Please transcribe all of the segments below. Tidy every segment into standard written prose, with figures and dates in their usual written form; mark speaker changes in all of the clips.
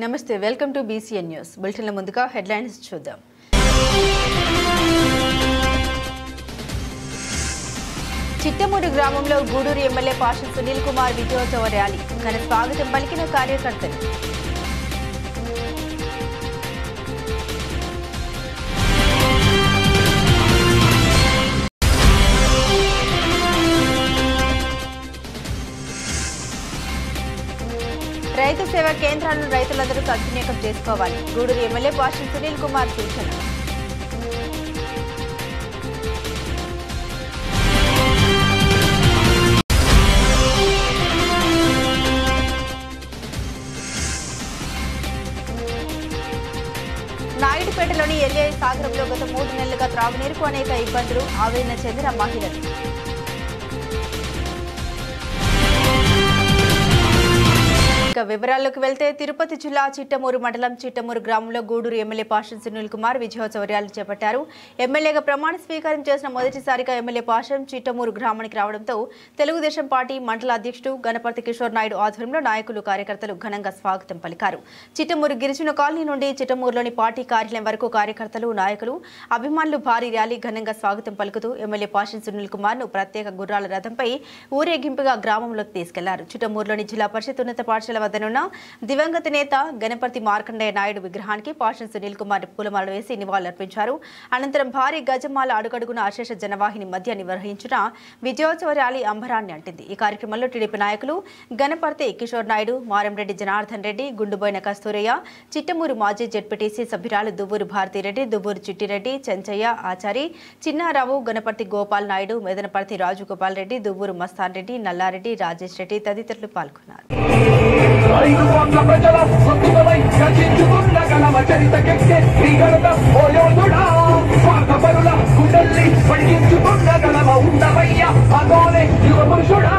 Speaker 1: నమస్తే welcome to BCN news బులెటిన్ల ముందుగా headlines చూద్దాం. చిట్టమూరు గ్రామంలో గూడూరు ఎమ్మెల్యే పాషం సునీల్ కుమార్ విజయోత్సవ ర్యాలీ ఘన స్వాగతం పలికిన కార్యకర్తలు. రైతు సేవా కేంద్రాలను రైతులందరూ సద్వినియోగం చేసుకోవాలి. గూడూరు ఎమ్మెల్యే పాషం సునీల్ కుమార్ సూచన. నాయుడుపేటలోని ఎల్ఐ సాగరంలో గత 3 నెలలుగా త్రాగునీరుకు అనేక ఇబ్బందులు, ఆవేదన చెందిన మహిళలు. వివరాల్లోకి వెళ్తే తిరుపతి జిల్లా చిట్టమూరు మండలం చిట్టమూరు గ్రామంలో గూడూరు ఎమ్మెల్యే పాషం సునీల్ కుమార్ విజయోత్సవ ర్యాలీ చేపట్టారు. ఎమ్మెల్యేగా ప్రమాణ స్వీకారం చేసిన మొదటిసారిగా ఎమ్మెల్యే పాషం చిట్టమూరు గ్రామానికి రావడంతో తెలుగుదేశం పార్టీ మండల అధ్యక్షుడు గణపతి కిషోర్ నాయుడు ఆధ్వర్యంలో నాయకులు కార్యకర్తలు ఘనంగా స్వాగతం పలికారు. చిట్టమూరు గిరిజన కాలనీ నుండి చిట్టమూరులోని పార్టీ కార్యాలయం వరకు కార్యకర్తలు, నాయకులు, అభిమానులు భారీ ర్యాలీ ఘనంగా స్వాగతం పలుకుతూ ఎమ్మెల్యే పాషం సునీల్ కుమార్ ను ప్రత్యేక గుర్రాల రథంపై ఊరేగింపుగా గ్రామంలోకి తీసుకెళ్లారు. చిట్టమూరులోని జిల్లా పరిషత్ ఉన్నత పాఠశాల వద్దనున్న దివంగత నేత గణపతి మార్కండేయ నాయుడు విగ్రహానికి పాషం సునీల్ కుమార్ పూలమాల వేసి నివాళులర్పించారు. అనంతరం భారీ గజమాల అడుగడుగున అశేష జనవాహిని మధ్య నిర్వహించిన విజయోత్సవ ర్యాలీ అంబరాన్ని అంటింది. ఈ కార్యక్రమంలో టీడీపీ నాయకులు గణపతి కిషోర్ నాయుడు, మారంరెడ్డి జనార్దన్ రెడ్డి, గుండుబోయిన కస్తూరయ్య, చిట్టమూరు మాజీ జెడ్పీటీసీ సభ్యురాలు దువ్వూరు భారతిరెడ్డి, దువ్వూరు చిట్టిరెడ్డి, చెంచయ్య, ఆచారి, చిన్నారావు, గణపతి గోపాల్ నాయుడు, మెదనపర్తి రాజగోపాల్ రెడ్డి, దువ్వూరు మస్తాన్ రెడ్డి, నల్లారెడ్డి, రాజేష్ రెడ్డి తదితరులు పాల్గొన్నారు.
Speaker 2: 5 కోట్ల ప్రజల సొంతులై రచించుకున్న గణమ చరితకెక్కే ఈ గణత ఓ యోధుడా, స్వార్థపరుల గుండెల్ని పడిగించుకున్న గణమ ఉండవయ్య అదోనే యువ పురుషుడా.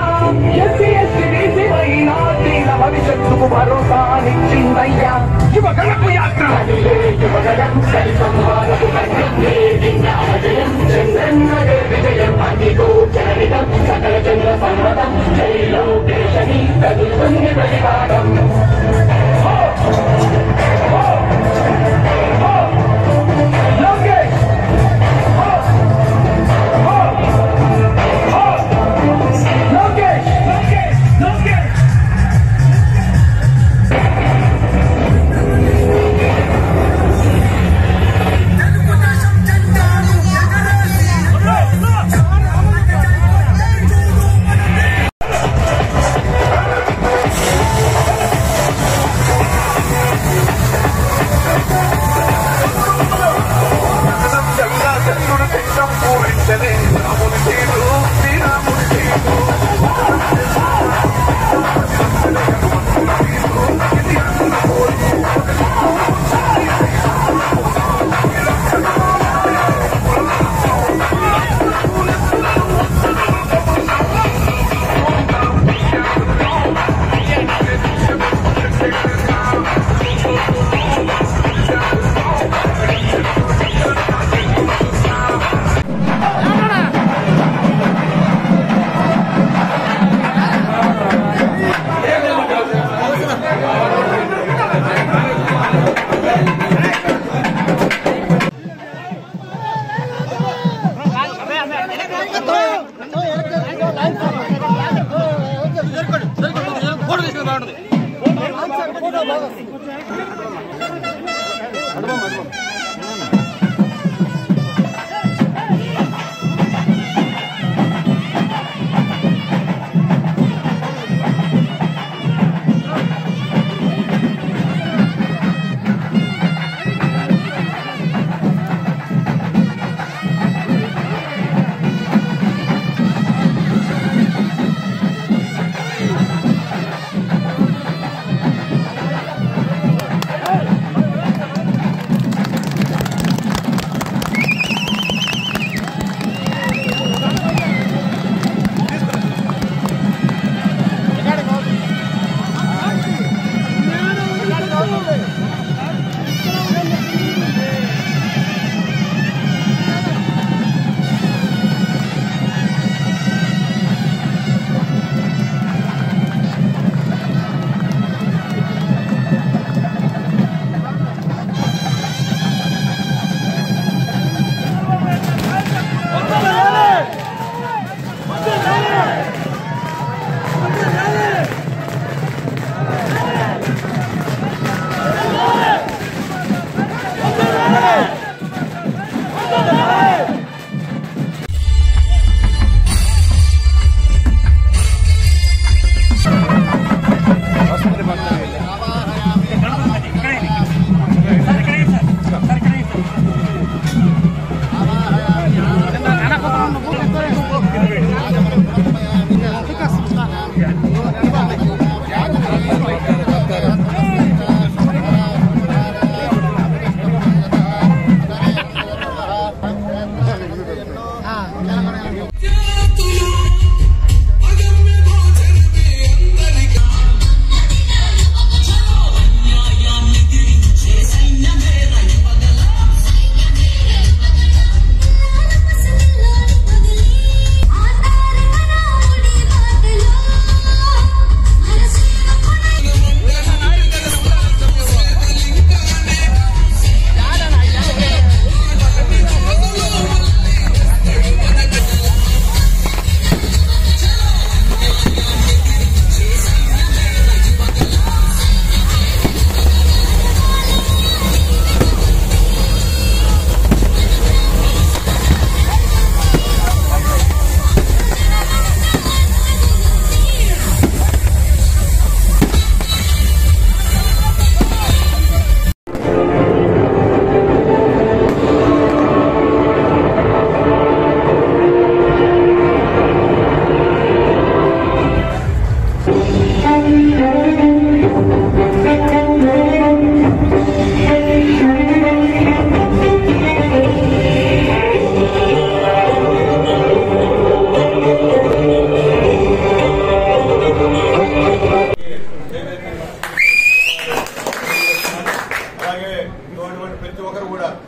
Speaker 2: ఎస్సీ ఎస్టీ బీసీ మైనార్టీల భవిష్యత్తుకు భరోసానిచ్చిందయ్యా యువ గణపు యాత్ర. యువగణం సరి సంవాదపు చంద్రన్నదే విజయం అన్నికో చరితం సకల చంద్ర సమ్మతం జైలో దేశని కదులుతుంది ప్రతిపాదం.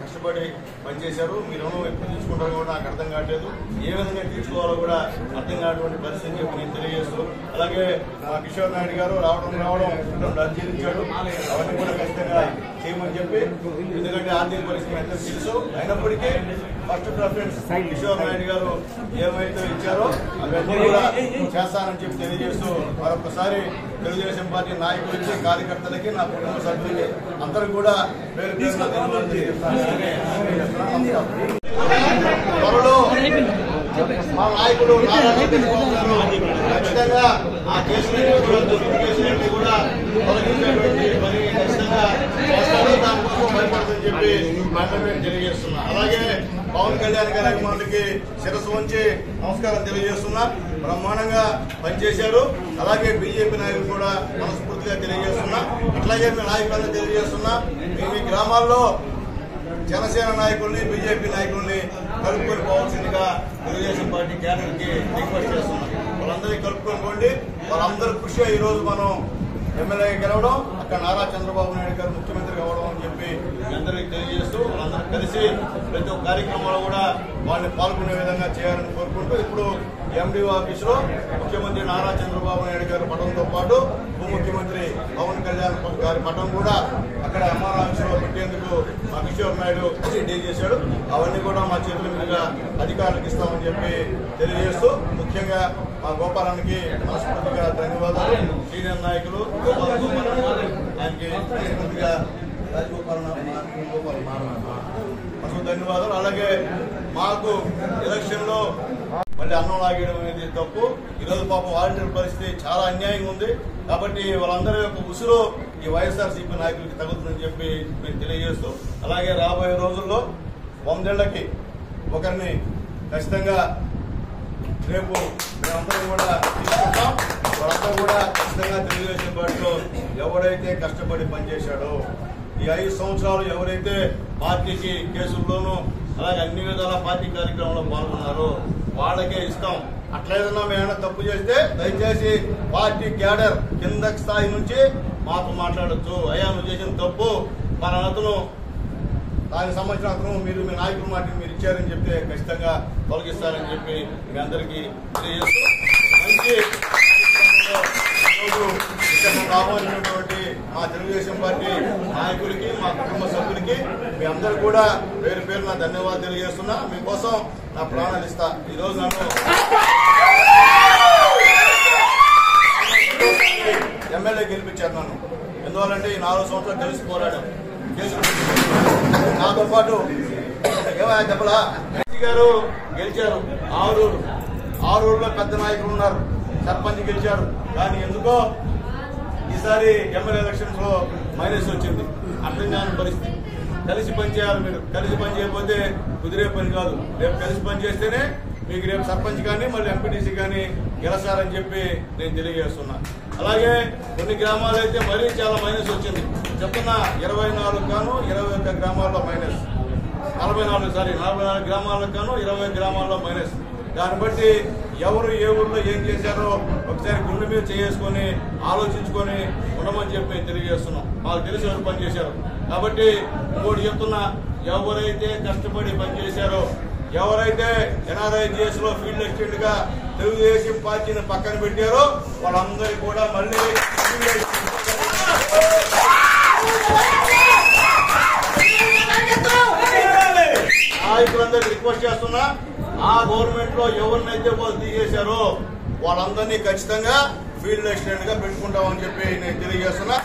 Speaker 3: కష్టపడి పనిచేశారు. మీ రుణం ఎప్పుడు తీసుకుంటారో కూడా నాకు అర్థం కావట్లేదు, ఏ విధంగా తీర్చుకోవాలో కూడా అర్థం కానటువంటి పరిస్థితి చెప్పి నేను తెలియజేస్తూ, అలాగే మా కిషోర్ నాయుడు గారు రావడం అర్జీలించాడు, అవన్నీ కూడా ఖచ్చితంగా చేయమని చెప్పి, ఎందుకంటే ఆర్థిక పరిస్థితి ఎంత తెలుసు, అయినప్పటికీ ఫస్ట్ ప్రిఫరెన్స్ కిషోర్ నాయుడు గారు ఏమైతే ఇచ్చారో అవన్నీ కూడా చేస్తానని చెప్పి తెలియజేస్తూ, మరొకసారి తెలుగుదేశం పార్టీ నాయకులకి, కార్యకర్తలకి, నా కుటుంబ సభ్యులకి అందరూ కూడా పేరు త్వరలో మా నాయకుడు ఖచ్చితంగా ఆ కేసులన్నీ కూడా తొలగించేటువంటి పని ఖచ్చితంగా చేస్తారో దానికోసం భయపడుతుందని చెప్పి మాత్రమే తెలియజేస్తున్నా. అలాగే పవన్ కళ్యాణ్ గారి అభిమానులకి శిరస్సు వంచి నమస్కారం తెలియజేస్తున్నా. బ్రహ్మాండంగా పనిచేశారు. అలాగే బీజేపీ నాయకులు కూడా మనస్ఫూర్తిగా తెలియజేస్తున్నా. అట్లాగే మీ నాయకులందరూ తెలియజేస్తున్నా, మీ గ్రామాల్లో జనసేన నాయకుల్ని, బీజేపీ నాయకుల్ని కలుపుకొని పోవాల్సిందిగా తెలుగుదేశం పార్టీ క్యాడర్ కి రిక్వెస్ట్ చేస్తున్నాం. వాళ్ళందరినీ కలుపుకొని పోండి. వాళ్ళందరూ కృషి ఈ రోజు మనం ఎమ్మెల్యే గెలవడం, అక్కడ నారా చంద్రబాబు నాయుడు గారు ముఖ్యమంత్రి కావడం అని చెప్పి అందరికీ తెలియజేస్తూ, వాళ్ళందరూ కలిసి ప్రతి ఒక్క కార్యక్రమంలో కూడా వాళ్ళని పాల్గొనే విధంగా చేయాలని కోరుకుంటూ, ఇప్పుడు ఎండిఓ ఆఫీసులో ముఖ్యమంత్రి నారా చంద్రబాబు నాయుడు గారి పటంతో పాటు ఉప ముఖ్యమంత్రి పవన్ కళ్యాణ్ గారి పటం కూడా అక్కడ ఎంఆర్ ఆఫీసులో పెట్టేందుకు మా కిషోర్ నాయుడు డీల్ చేశాడు. అవన్నీ కూడా మా చేతుల మీదుగా అధికారులకు ఇస్తామని చెప్పి తెలియజేస్తూ, ముఖ్యంగా మా గోపాలానికి మనస్ఫూర్తిగా ధన్యవాదాలు. సీనియర్ నాయకులు ఆయనకి మనస్ఫూర్తిగా ధన్యవాదాలు. అలాగే మాకు ఎలక్షన్ లో మళ్ళీ అన్నం లాగేయడం అనేది తప్పు. ఈరోజు పాపం వాలంటీర్ పరిస్థితి చాలా అన్యాయంగా ఉంది. కాబట్టి వాళ్ళందరి యొక్క ఉసురు ఈ వైఎస్ఆర్సీపీ నాయకులకి తగ్గుతుందని చెప్పి మేము తెలియజేస్తూ, అలాగే రాబోయే రోజుల్లో 100 ఏళ్లకి ఒకరిని ఖచ్చితంగా రేపు మేమందరం కూడా తీసుకుంటాం. వాళ్ళందరూ కూడా ఖచ్చితంగా తెలుగుదేశం పార్టీలో ఎవరైతే కష్టపడి పనిచేశాడో, ఈ 5 సంవత్సరాలు ఎవరైతే పార్టీకి కేసుల్లోనూ అలాగే అన్ని విధాల పార్టీ కార్యక్రమంలో పాల్గొన్నారో వాళ్ళకే ఇస్తాం. అట్లేదన్నా మేమైనా తప్పు చేస్తే దయచేసి పార్టీ క్యాడర్ కింద స్థాయి నుంచి మాతో మాట్లాడచ్చు. అయ్యా నువ్వు చేసిన తప్పు, మన అతను దానికి సంబంధించిన అతను మీరు మీ నాయకుల మాట మీరు ఇచ్చారని చెప్తే ఖచ్చితంగా తొలగిస్తారని చెప్పి మీ అందరికీ తెలియజేస్తూ, మంచి రాబోతున్నటువంటి మా తెలుగుదేశం పార్టీ నాయకులకి, మా కుటుంబ సభ్యులకి మీ అందరూ కూడా పేరు పేరు నా ధన్యవాదాలు తెలియజేస్తున్నా. మీకోసం నా ప్రాణాలు ఇస్తా. ఈరోజు నన్ను ఎమ్మెల్యే గెలిపించారు. నన్ను ఎందువల్లంటే ఈ 4 సంవత్సరాలు కలిసి పోరాడాం. నాతో పాటు ఏమైనా చెప్పలా గారు గెలిచారు. ఆరూరులో పెద్ద నాయకులు ఉన్నారు, సర్పంచ్ గెలిచారు. కానీ ఎందుకో ఈసారి ఎమ్మెల్యే ఎలక్షన్స్ లో మైనస్ వచ్చింది. అర్థం కాని పరిస్థితి. కలిసి పనిచేయాలి. మీరు కలిసి పని చేయకపోతే కుదిరే పని కాదు. రేపు కలిసి పని చేస్తేనే మీకు రేపు సర్పంచ్ కానీ మళ్ళీ ఎంపీటీసీ కానీ గెలసారని చెప్పి నేను తెలియజేస్తున్నా. అలాగే కొన్ని గ్రామాలు అయితే మరీ చాలా మైనస్ వచ్చింది. చెప్తున్నా 24 గాను 21 గ్రామాల్లో మైనస్, 44 గ్రామాలకు గాను 20 గ్రామాల్లో మైనస్. దాన్ని బట్టి ఎవరు ఏ ఊర్లో ఏం చేశారో ఒకసారి గుండె మీద చేసుకొని ఆలోచించుకొని ఉండమని చెప్పి తెలియజేస్తున్నాం. మాకు తెలిసి ఎవరు పనిచేశారు కాబట్టి ఇంకోటి చెప్తున్నా, ఎవరైతే కష్టపడి పనిచేశారో, ఎవరైతే NRIGS లో ఫీల్డ్ అసిస్టెంట్ గా తెలుగుదేశం పార్టీని పక్కన పెట్టారో వాళ్ళందరికీ కూడా మళ్ళీ నాయకులందరికీ రిక్వెస్ట్ చేస్తున్నా, ఆ గవర్నమెంట్ లో ఎవరినైతే వాళ్ళు తీసేశారో వాళ్ళందరినీ ఖచ్చితంగా ఫీల్డ్ అసిస్టెంట్ గా పెట్టుకుంటామని చెప్పి నేను తెలియజేస్తున్నా.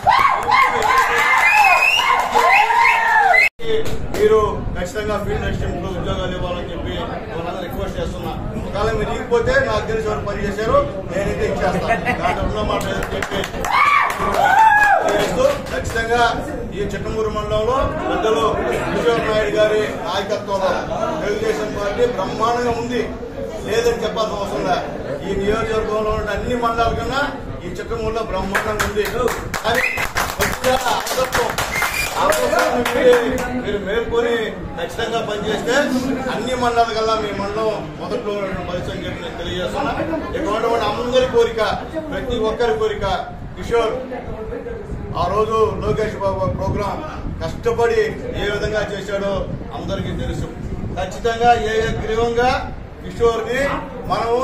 Speaker 3: మీరు ఖచ్చితంగా ఫీల్డ్ అసిస్టెంట్ లో ఉద్యోగాలు ఇవ్వాలని చెప్పి వాళ్ళందరూ రిక్వెస్ట్ చేస్తున్నా. ఒకవేళ మీరు ఇకపోతే నాకు తెలిసి ఎవరు పని చేశారు నేనైతే ఇచ్చేస్తాను. దాంట్లో ఉన్న మాట చెప్పి ఖచ్చితంగా ఈ చిట్టమూరు మండలంలో పెద్దలు కిషోర్ నాయుడు గారి నాయకత్వంలో తెలుగుదేశం పార్టీ బ్రహ్మాండంగా ఉంది, లేదని చెప్పాల్సిన అవసరం లేదు. ఈ నియోజకవర్గంలో ఉన్న అన్ని మండలాల కన్నా ఈ చిట్టమూరులో బ్రహ్మాండంగా ఉంది. కానీ మీరు మేల్కొని ఖచ్చితంగా పనిచేస్తే అన్ని మండలాల కల్లా మీ మండలం మొదట్లో పరిస్థితి చెప్పి నేను తెలియజేస్తున్నా. ఇక్కడ ఉన్నటువంటి అందరి కోరిక, ప్రతి ఒక్కరి కోరిక, కిషోర్ ఆ రోజు లోకేష్ బాబు ప్రోగ్రాం కష్టపడి ఏ విధంగా చేశాడో అందరికీ తెలుసు. ఖచ్చితంగా ఏకగ్రీవంగా కిషోర్ ని మనము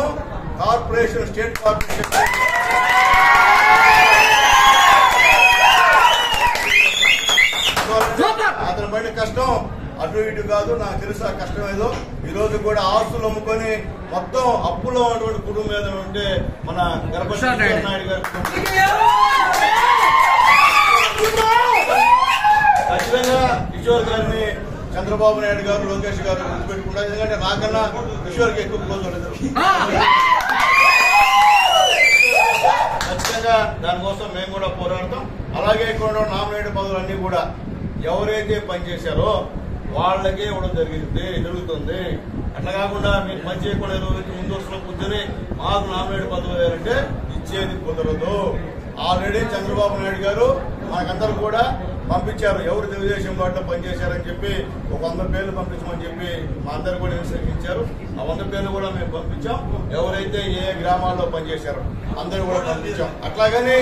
Speaker 3: కార్పొరేషన్ స్టేట్ కార్పొరేషన్ అతని పడిన కష్టం అటు ఇటు కాదు, నాకు తెలుసు ఆ కష్టం ఏదో. ఈ రోజు కూడా ఆస్తులు అమ్ముకొని మొత్తం అప్పులో ఉన్నటువంటి కుటుంబం మీద ఉంటే మన గణపతి నాయుడు గారు ఖచ్చితంగా కిషోర్ గారిని చంద్రబాబు నాయుడు గారు లోకేష్ గారు గుర్తుపెట్టుకుంటారు. ఎందుకంటే నాకన్నా కిషోర్కి ఎక్కువ క్లోజ్ ఉండదు. ఖచ్చితంగా దానికోసం మేము కూడా పోరాడతాం. అలాగే ఇక్కడ నామినేటెడ్ పదవులు అన్ని కూడా ఎవరైతే పనిచేశారో వాళ్ళకే ఇవ్వడం జరుగుతుంది. అట్లా కాకుండా మీరు పని చేయకుండా ముందు వరుసలో కూర్చొని మాకు నామినేటెడ్ పదవులు వేయాలంటే ఇచ్చేది కుదరదు. ఆల్రెడీ చంద్రబాబు నాయుడు గారు మనకందరూ కూడా పంపించారు, ఎవరు తెలుగుదేశం పార్టీలో పనిచేశారని చెప్పి ఒక 100 పేర్లు పంపించమని చెప్పి మా అందరు కూడా ఇచ్చారు. ఆ 100 పేర్లు కూడా మేము పంపించాం. ఎవరైతే ఏ గ్రామాల్లో పనిచేశారో అందరూ కూడా పంపించాం. అట్లాగని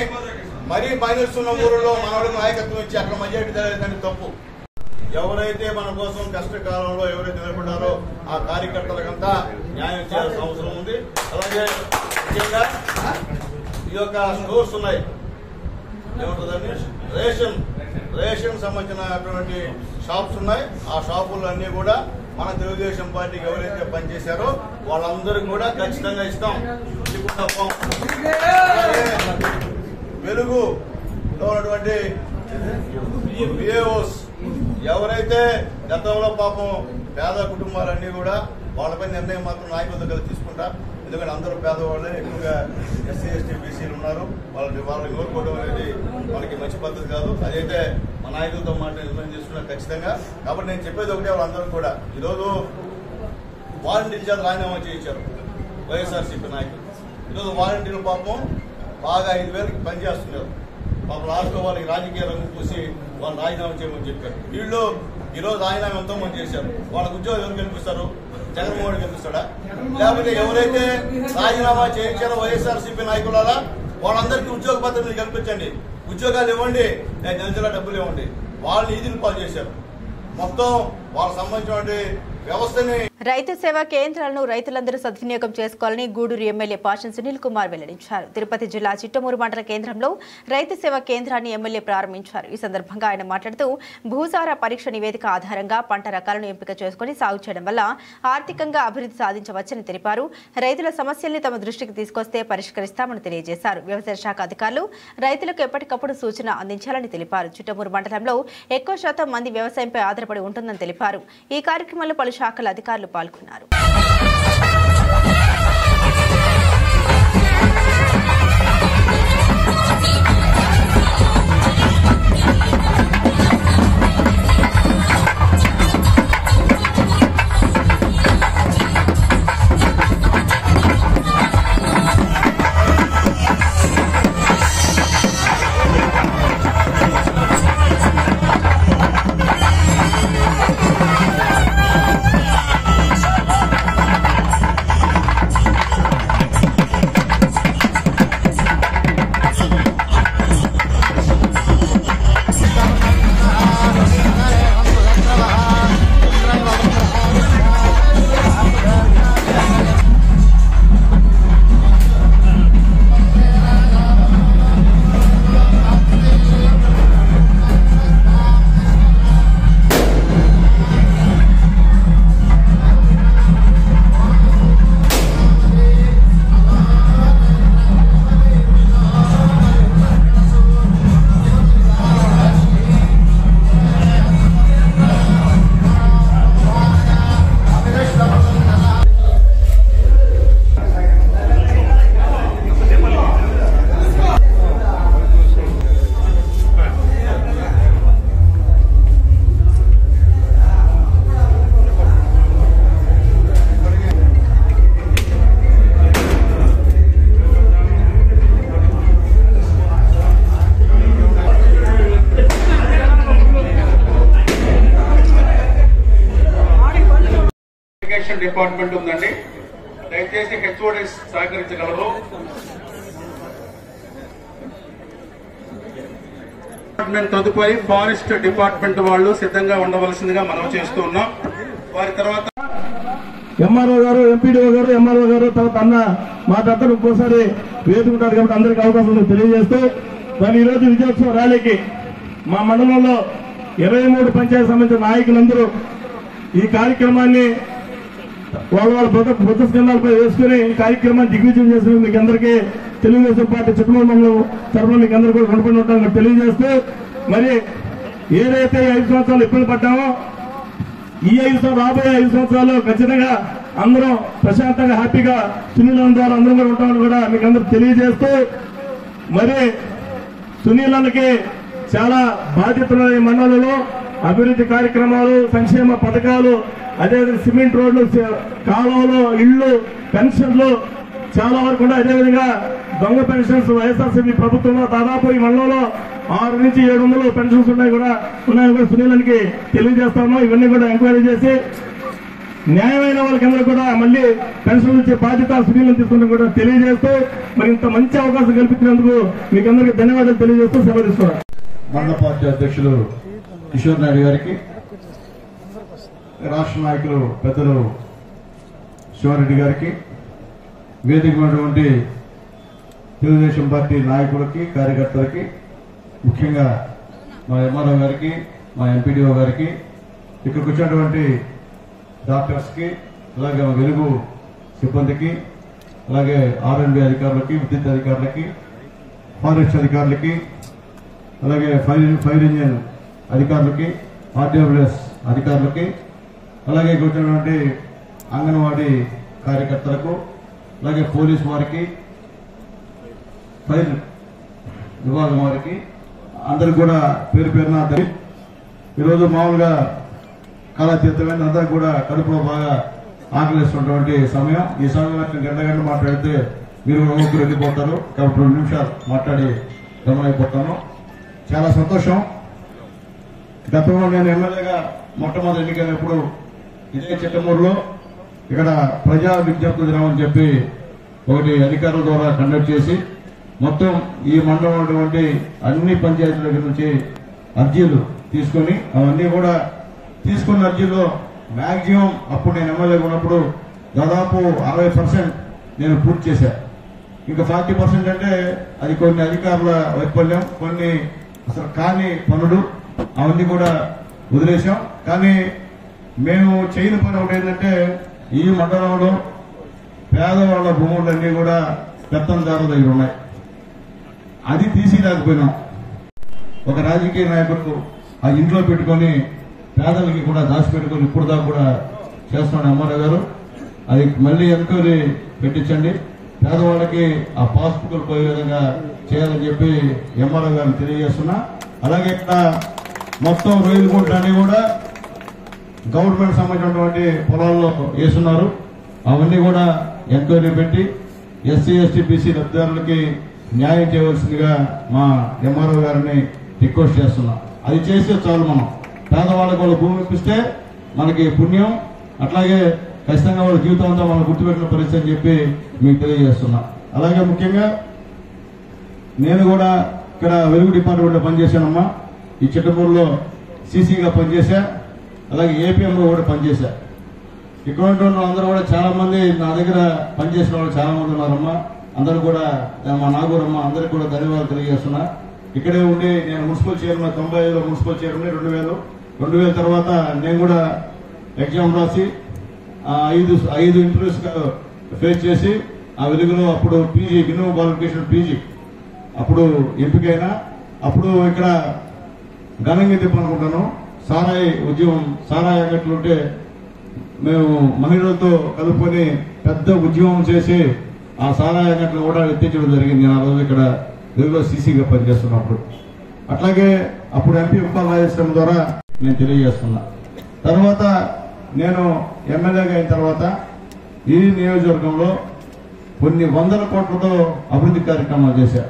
Speaker 3: మరీ మైనస్ ఉన్న ఊరిలో మనవాళ్ళకి నాయకత్వం ఇచ్చి అక్కడ మెజారిటీ తెలియదని తప్పు. ఎవరైతే మన కోసం కష్టకాలంలో ఎవరైతే నిలబడ్డారో ఆ కార్యకర్తలకంతా న్యాయం చేయాల్సిన అవసరం ఉంది. అలాగే ముఖ్యంగా ఈ యొక్క స్టోర్స్ ఉన్నాయి, ఏముంటుందండి రేషన్ సంబంధించినటువంటి షాప్స్ ఉన్నాయి. ఆ షాపులు అన్ని కూడా మన తెలుగుదేశం పార్టీకి ఎవరైతే పనిచేశారో వాళ్ళందరూ కూడా ఖచ్చితంగా ఇస్తాం. వెలుగులో ఉన్నటువంటి విఏఓస్ ఎవరైతే గతంలో పాపం పేద కుటుంబాలన్నీ కూడా వాళ్ళపై నిర్ణయం మాత్రం నాయకులతో కలిసి తీసుకుంటా. ఎందుకంటే అందరూ పేదవాళ్ళే, ఎక్కువగా SC ST BCలు ఉన్నారు. వాళ్ళని కోరుకోవడం అనేది వాళ్ళకి మంచి పద్ధతి కాదు. అదైతే మా నాయకులతో నిర్ణయం తీసుకున్నా ఖచ్చితంగా. కాబట్టి నేను చెప్పేది ఒకటే, వాళ్ళందరూ కూడా ఈరోజు వాలంటీర్ చేత రాజీనామా చేయించారు వైఎస్ఆర్సీపీ నాయకులు. ఈరోజు వాలంటీర్లు పాపం బాగా 5,000కి పనిచేస్తున్నారు. పాపం లాస్ట్లో వాళ్ళకి రాజకీయ రంగు పూసి వాళ్ళు రాజీనామా చేయమని చెప్పారు. వీళ్ళు ఈరోజు రాజీనామా ఎంతో మంది చేశారు. వాళ్ళకు ఉద్యోగం ఎవరు కల్పిస్తారు? జగన్మోహన్ కల్పిస్తాడా? లేకపోతే ఎవరైతే రాజీనామా చేయించారో వైఎస్ఆర్సీపీ నాయకులారా వాళ్ళందరికీ ఉద్యోగ భద్రతలు కల్పించండి, ఉద్యోగాలు ఇవ్వండి, నెలల డబ్బులు ఇవ్వండి. వాళ్ళని ఈదులు పాలు చేశారు. మొత్తం వాళ్ళకి సంబంధించిన వ్యవస్థని.
Speaker 1: రైతు సేవా కేంద్రాలను రైతులందరూ సద్వినియోగం చేసుకోవాలని గూడూరు ఎమ్మెల్యే పాషన్ సునీల్ కుమార్ వెల్లడించారు. తిరుపతి జిల్లా చిట్టమూరు మండల కేంద్రంలో రైతు సేవా కేంద్రాన్ని ఎమ్మెల్యే ప్రారంభించారు. ఈ సందర్భంగా ఆయన మాట్లాడుతూ భూసార పరీక్ష నివేదిక ఆధారంగా పంట రకాలను ఎంపిక చేసుకుని సాగు చేయడం వల్ల ఆర్థికంగా అభివృద్ధి సాధించవచ్చని తెలిపారు. రైతుల సమస్యల్ని తమ దృష్టికి తీసుకొస్తే పరిష్కరిస్తామని తెలియజేశారు. వ్యవసాయ శాఖ అధికారులు రైతులకు ఎప్పటికప్పుడు సూచన అందించాలని తెలిపారు. చిట్టమూరు మండలంలో ఎక్కువ శాతం మంది వ్యవసాయంపై ఆధారపడి ఉంటుందని తెలిపారు. ఈ కార్యక్రమంలో పలు శాఖల అధికారులు పాల్గొన్నారు.
Speaker 4: శానిటేషన్ డిపార్ట్మెంట్ ఉందండి. దయచేసి హెచ్ఓడిస్ సహకరించగలరు. తదుపరి ఫారెస్ట్ డిపార్ట్మెంట్ వాళ్ళు సిద్ధంగా ఉండవలసిందిగా మనం చేస్తూ ఉన్నాం. వారి తర్వాత
Speaker 5: ఎంఆర్ఓ గారు, ఎంపీడీఓ గారు, ఎంఆర్ఓ గారు, తర్వాత అన్న మాట్లాడతారు. ఇంకోసారి వేసుకుంటారు కాబట్టి అందరికీ అవకాశం తెలియజేస్తూ మరి ఈరోజు విజయోత్సవ ర్యాలీకి మా మండలంలో 23 పంచాయతీ సంబంధించిన నాయకులందరూ ఈ కార్యక్రమాన్ని వాళ్ళ బుద్ధ స్కంధాలపై వేసుకుని ఈ కార్యక్రమాన్ని దిగ్విజయం చేసిన మీకు అందరికీ తెలుగుదేశం పార్టీ చిత్తూరు మండలం తరఫున మీకు అందరూ కూడా రుణపడి ఉంటామని తెలియజేస్తూ మరి ఏదైతే 5 సంవత్సరాలు ఇబ్బంది పడ్డామో ఈ 5 రాబోయే 5 సంవత్సరాలు ఖచ్చితంగా అందరం ప్రశాంతంగా హ్యాపీగా సునీల్ ద్వారా అందరం కూడా ఉంటామని కూడా మీకు అందరూ తెలియజేస్తూ మరి సునీలకి చాలా బాధ్యతలు ఈ మండలంలో అభివృద్ధి కార్యక్రమాలు, సంక్షేమ పథకాలు, అదేవిధంగా సిమెంట్ రోడ్లు, కాలువలు, ఇళ్లు, పెన్షన్లు చాలా వరకు కూడా, అదేవిధంగా దొంగ పెన్షన్స్ వైఎస్ఆర్సీపీ ప్రభుత్వంలో దాదాపు ఈ మండలంలో 600 నుంచి 700 పెన్షన్స్ ఉన్నాయని కూడా సునీలకి తెలియజేస్తాము. ఇవన్నీ కూడా ఎంక్వైరీ చేసి న్యాయమైన వాళ్ళకందరూ కూడా మళ్ళీ పెన్షన్ ఇచ్చే బాధ్యత సునీలను తీసుకుంటాం కూడా తెలియజేస్తూ మరి ఇంత మంచి అవకాశం కల్పించినందుకు మీకు అందరికీ ధన్యవాదాలు తెలియజేస్తూ సెలవు తీసుకున్నారు.
Speaker 3: మండల పార్టీ అధ్యక్షులు కిషోర్ నాయుడు గారికి, రాష్ట్ర నాయకులు పెద్దలు శివారెడ్డి గారికి, వేదిక ఉన్నటువంటి తెలుగుదేశం పార్టీ నాయకులకి, కార్యకర్తలకి, ముఖ్యంగా మా ఎంఆర్ఓ గారికి, మా ఎంపీడీఓ గారికి, ఇక్కడికి వచ్చినటువంటి డాక్టర్స్ కి, అలాగే వెలుగు సిబ్బందికి, అలాగే ఆర్ఎండ్బి అధికారులకి, విద్యుత్ అధికారులకి, ఫారెస్ట్ అధికారులకి, అలాగే ఫైర్ ఇంజిన్ అధికారులకి, ఆర్డబ్ల్యూఎస్ అధికారులకి, అలాగే వచ్చినటువంటి అంగన్వాడీ కార్యకర్తలకు, అలాగే పోలీసు వారికి, ఫైర్ విభాగం వారికి అందరికి కూడా పేరు పేరున ఈరోజు మామూలుగా కాలతీర్థమైన అందరూ కూడా కడుపులో బాగా ఆకలిస్తున్నటువంటి సమయం. ఈ సమయంలో గంట మాట్లాడితే మీరు ఒక్కొక్కరు వెళ్ళిపోతారు కాబట్టి 2 నిమిషాలు మాట్లాడి గమనైపోతాను. చాలా సంతోషం. గతంలో నేను ఎమ్మెల్యేగా మొట్టమొదటి ఎన్నికైనప్పుడు ఇదే చిట్టమూరులో ఇక్కడ ప్రజా విజ్ఞప్తి దినం అని చెప్పి ఒకటి అధికారుల ద్వారా కండక్ట్ చేసి మొత్తం ఈ మండలం ఉన్నటువంటి అన్ని పంచాయతీల దగ్గర నుంచి అర్జీలు తీసుకుని అవన్నీ కూడా తీసుకున్న అర్జీలో మాక్సిమం అప్పుడు నేను ఎమ్మెల్యేగా ఉన్నప్పుడు దాదాపు 60% నేను పూర్తి చేశా. ఇంకా 40% అంటే అది కొన్ని అధికారుల వైఫల్యం, కొన్ని అసలు కాని పనులు, అవన్నీ కూడా వదిలేశాం. కానీ మేము చేయని పని ఒకటి ఏంటంటే ఈ మండలంలో పేదవాళ్ల భూములన్నీ కూడా పెత్తందారుల దగ్గర ఉన్నాయి. అది తీసేయలేకపోయినాం. ఒక రాజకీయ నాయకుడు ఆ ఇంట్లో పెట్టుకొని పేదలకి కూడా దాచిపెట్టుకొని ఇప్పుడు దాకా కూడా చేస్తున్నాడు ఎంఆర్ఓ గారు. అది మళ్ళీ ఎంక్వైరీ పెట్టించండి, పేదవాళ్ళకి ఆ పాస్బుక్లు పోయే విధంగా చేయాలని చెప్పి ఎంఆర్ఓ గారిని తెలియజేస్తున్నా. అలాగే ఇక్కడ మొత్తం రైలు గుంటలన్నీ కూడా గవర్నమెంట్ సంబంధించినటువంటి పొలాల్లో వేస్తున్నారు. అవన్నీ కూడా ఎంక్వైరీ పెట్టి ఎస్సీ ఎస్టీ బీసీ లబ్ధిదారులకి న్యాయం చేయవలసిందిగా మా ఎంఆర్ఓ గారిని రిక్వెస్ట్ చేస్తున్నాం. అది చేస్తే చాలు. మనం పేదవాళ్ళకి వాళ్ళు భూమి ఇప్పిస్తే మనకి పుణ్యం. అట్లాగే ఖచ్చితంగా వాళ్ళ జీవితం అంతా మనం గుర్తుపెట్టిన పరిస్థితి అని చెప్పి మీకు తెలియజేస్తున్నా. అలాగే ముఖ్యంగా నేను కూడా ఇక్కడ వెలుగు డిపార్ట్మెంట్లో పనిచేశానమ్మా. ఈ చిట్టమూరులో సీసీగా పనిచేశా, అలాగే ఏపీఎంలో కూడా పనిచేశా. ఇక్కడ ఉన్న అందరూ కూడా చాలా మంది నా దగ్గర పనిచేసిన వాళ్ళు చాలా మంది ఉన్నారమ్మా. అందరూ కూడా మా నాగూరమ్మ అందరికి కూడా ధన్యవాదాలు తెలియజేస్తున్నా. ఇక్కడే ఉండి నేను మున్సిపల్ చైర్మన్ 95లో మున్సిపల్ చైర్మన్ 2000 తర్వాత నేను కూడా ఎగ్జామ్ రాసి 5 ఇంటర్వ్యూస్ ఫేస్ చేసి ఆ వెలుగులో అప్పుడు పీజీ మినిమం క్వాలిఫికేషన్ పీజీ అప్పుడు ఎంపికైనా. అప్పుడు ఇక్కడ ఘనంగా తిప్పనుకుంటాను. సారాయి ఉద్యమం, సారాయి అంగట్లుంటే మేము మహిళలతో కలుపుకొని పెద్ద ఉద్యమం చేసి ఆ సారాయి అంగట్లు కూడా ఎత్తించడం జరిగింది. నేను ఆ రోజు ఇక్కడ వెలుగులో సీసీగా పనిచేస్తున్నప్పుడు. అట్లాగే అప్పుడు ఎంపీ ఉప్పల్ రాజేశ్వరం ద్వారా నేను తెలియజేస్తున్నా. తర్వాత నేను ఎమ్మెల్యేగా అయిన తర్వాత ఈ నియోజకవర్గంలో కొన్ని 100 కోట్లతో అభివృద్ధి కార్యక్రమాలు చేశా.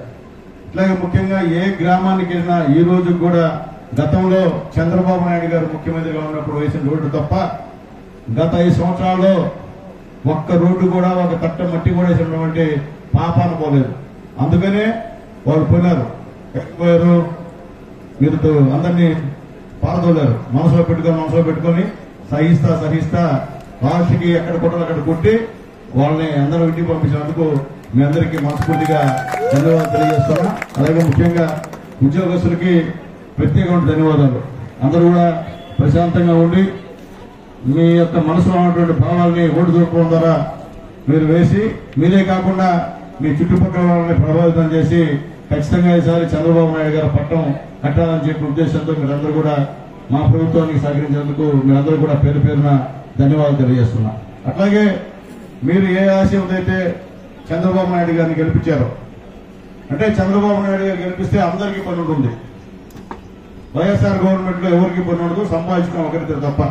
Speaker 3: ఇట్లాగే ముఖ్యంగా ఏ గ్రామానికి వెళ్ళినా ఈ రోజు కూడా గతంలో చంద్రబాబు నాయుడు గారు ముఖ్యమంత్రిగా ఉన్నప్పుడు వేసిన రోడ్డు తప్ప గత 5 సంవత్సరాల్లో ఒక్క రోడ్డు కూడా, ఒక తట్ట మట్టి కూడా వేసినటువంటి పాపాన పోలేదు. అందుకనే వాళ్ళు పోయినారు. ఎక్కిపోయారు, మీరు అందరినీ పారదోలారు. మనసులో పెట్టుకొని సహిస్తా లాస్ట్కి ఎక్కడ కొట్టాలి అక్కడ కొట్టి వాళ్ళని అందరూ ఇంటికి పంపించినందుకు మీ అందరికీ మనస్ఫూర్తిగా ధన్యవాదాలు తెలియజేస్తున్నా. అలాగే ముఖ్యంగా ఉద్యోగస్తులకి ప్రత్యేకమైన ధన్యవాదాలు. అందరూ కూడా ప్రశాంతంగా ఉండి మీ యొక్క మనసులో ఉన్నటువంటి భావాల్ని ఓటు దూరం ద్వారా మీరు వేసి, మీరే కాకుండా మీ చుట్టుపక్కల వాళ్ళని ప్రభావితం చేసి ఖచ్చితంగా ఈసారి చంద్రబాబు నాయుడు గారి పట్టం కట్టాలని చెప్పే ఉద్దేశంతో మీరందరూ కూడా మా ప్రభుత్వానికి సహకరించేందుకు మీరందరూ కూడా పేరు పేరున ధన్యవాదాలు తెలియజేస్తున్నా. అట్లాగే మీరు ఏ ఆశయంతో అయితే చంద్రబాబు నాయుడు గారిని గెలిపించారో, అంటే చంద్రబాబు నాయుడు గారు గెలిపిస్తే అందరికీ పని ఉంటుంది. వైఎస్ఆర్ గవర్నమెంట్ లో ఎవరికి పని ఉండదు, సంపాదించుకున్న ఒకరిద్దరు తప్ప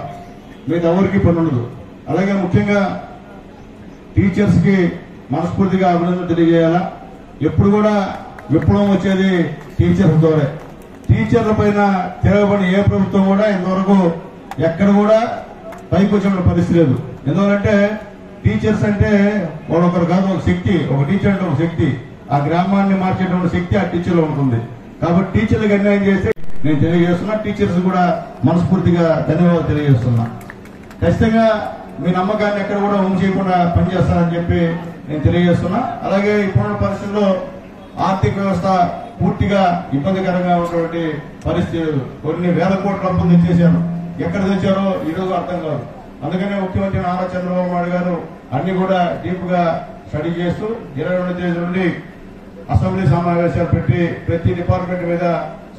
Speaker 3: మీద ఎవరికి పని ఉండదు. అలాగే ముఖ్యంగా టీచర్స్ కి మనస్ఫూర్తిగా అభినందన తెలియజేయాలా. ఎప్పుడు కూడా విప్లవం వచ్చేది టీచర్స్ ద్వారా. టీచర్ల పైన తిరగబడి ఏ ప్రభుత్వం కూడా ఇంతవరకు ఎక్కడ కూడా పైకి వచ్చిన పరిస్థితి లేదు. ఎందుకంటే టీచర్స్ అంటే ఒకరు కాదు, ఒక శక్తి. ఒక టీచర్ అంటే ఒక శక్తి. ఆ గ్రామాన్ని మార్చేటువంటి శక్తి ఆ టీచర్లో ఉంటుంది. కాబట్టి టీచర్లకు అన్యాయం చేస్తే నేను తెలియజేస్తున్నా. టీచర్స్ కూడా మనస్ఫూర్తిగా ధన్యవాదాలు తెలియజేస్తున్నా. ఖచ్చితంగా మీ నమ్మకాన్ని ఎక్కడ కూడా చేయకుండా పనిచేస్తారని చెప్పి నేను తెలియజేస్తున్నా. అలాగే ఇప్పుడున్న పరిస్థితుల్లో ఆర్థిక వ్యవస్థ పూర్తిగా ఇబ్బందికరంగా ఉన్నటువంటి పరిస్థితి. కొన్ని వేల కోట్ల అప్పులు తెచ్చేశారు. ఎక్కడ తెచ్చారో ఈరోజు అర్థం కాదు. అందుకనే ముఖ్యమంత్రి నారా చంద్రబాబు నాయుడు గారు అన్ని కూడా డీప్ గా స్టడీ చేస్తూ 22వ తేదీ నుండి అసెంబ్లీ సమావేశాలు పెట్టి ప్రతి డిపార్ట్మెంట్ మీద